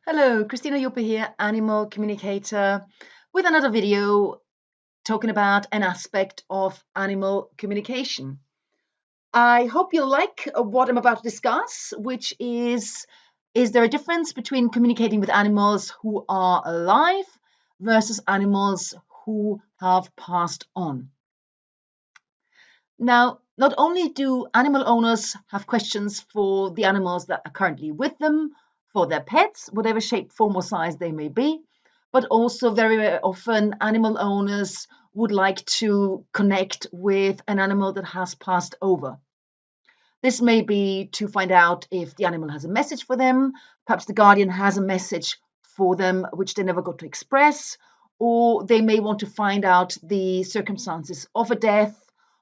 Hello, Christina Yuppe here, animal communicator, with another video talking about an aspect of animal communication. I hope you like what I'm about to discuss, which is there a difference between communicating with animals who are alive versus animals who have passed on? Now, not only do animal owners have questions for the animals that are currently with them, for their pets, whatever shape, form, or size they may be, but also very often animal owners would like to connect with an animal that has passed over. This may be to find out if the animal has a message for them, perhaps the guardian has a message for them which they never got to express, or they may want to find out the circumstances of a death,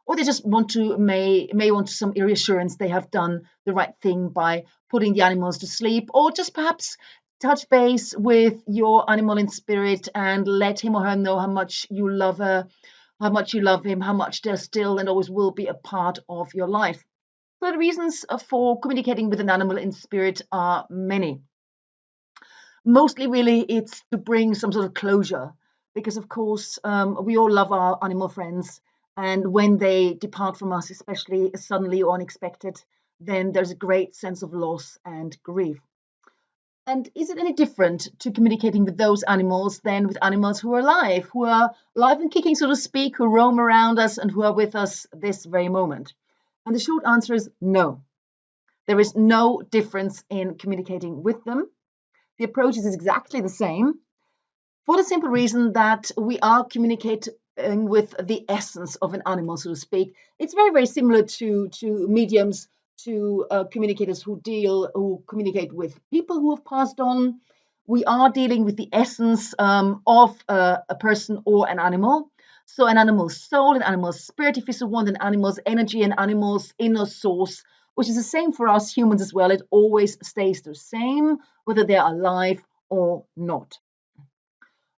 or they just may want some reassurance they have done the right thing by putting the animals to sleep, or just perhaps touch base with your animal in spirit and let him or her know how much you love her, how much you love him, how much they're still and always will be a part of your life. So the reasons for communicating with an animal in spirit are many. Mostly, really, it's to bring some sort of closure, because of course we all love our animal friends, and when they depart from us, especially suddenly or unexpected, then there's a great sense of loss and grief. And is it any different to communicating with those animals than with animals who are alive and kicking, so to speak, who roam around us and who are with us this very moment? And the short answer is no. There is no difference in communicating with them. The approach is exactly the same, for the simple reason that we are communicating with the essence of an animal, so to speak. It's very, very similar to mediums, to communicators who communicate with people who have passed on. We are dealing with the essence of a person or an animal. So an animal's soul, an animal's spirit, if you so want, an animal's energy, an animal's inner source, which is the same for us humans as well. It always stays the same, whether they're alive or not.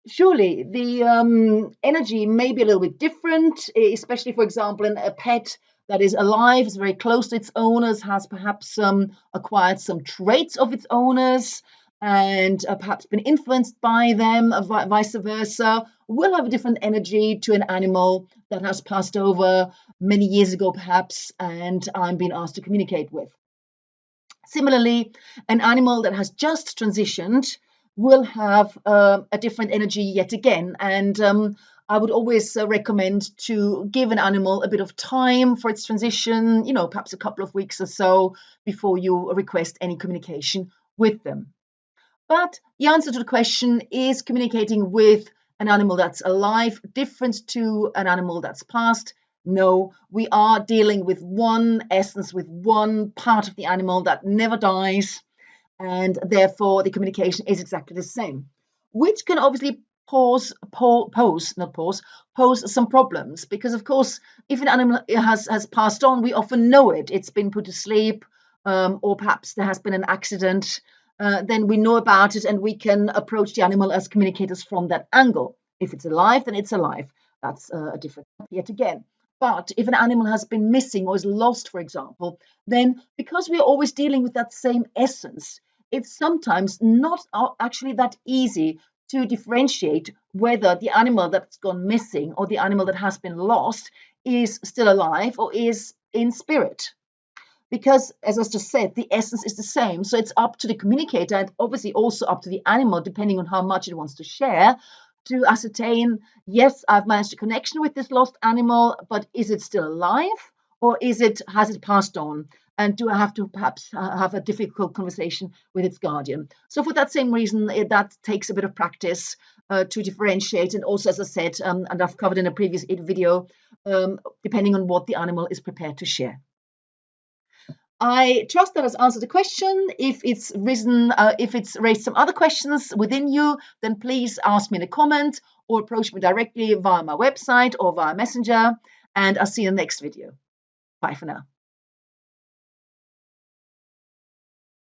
Surely the energy may be a little bit different, especially, for example, in a pet that is alive, is very close to its owners, has perhaps acquired some traits of its owners, and perhaps been influenced by them, vice versa, will have a different energy to an animal that has passed over many years ago, perhaps, and I'm being asked to communicate with. Similarly, an animal that has just transitioned will have a different energy yet again. And I would always recommend to give an animal a bit of time for its transition, perhaps a couple of weeks or so before you request any communication with them. But the answer to the question, is communicating with an animal that's alive different to an animal that's passed? No, we are dealing with one essence, with one part of the animal that never dies, and therefore the communication is exactly the same, which can obviously pose some problems, because of course, if an animal has passed on, we often know it. It's been put to sleep, or perhaps there has been an accident. Then we know about it and we can approach the animal as communicators from that angle. If it's alive, then it's alive. That's a different yet again. But if an animal has been missing or is lost, for example, then because we are always dealing with that same essence, it's sometimes not actually that easy to differentiate whether the animal that's gone missing or the animal that has been lost is still alive or is in spirit. Because, as I just said, the essence is the same. So it's up to the communicator, and obviously also up to the animal, depending on how much it wants to share, to ascertain, yes, I've managed a connection with this lost animal, but is it still alive, or has it passed on? And do I have to perhaps have a difficult conversation with its guardian? So for that same reason, that takes a bit of practice to differentiate. And also, as I said, and I've covered in a previous video, depending on what the animal is prepared to share. I trust that has answered the question. If it's raised some other questions within you, then please ask me in a comment or approach me directly via my website or via Messenger. And I'll see you in the next video. Bye for now.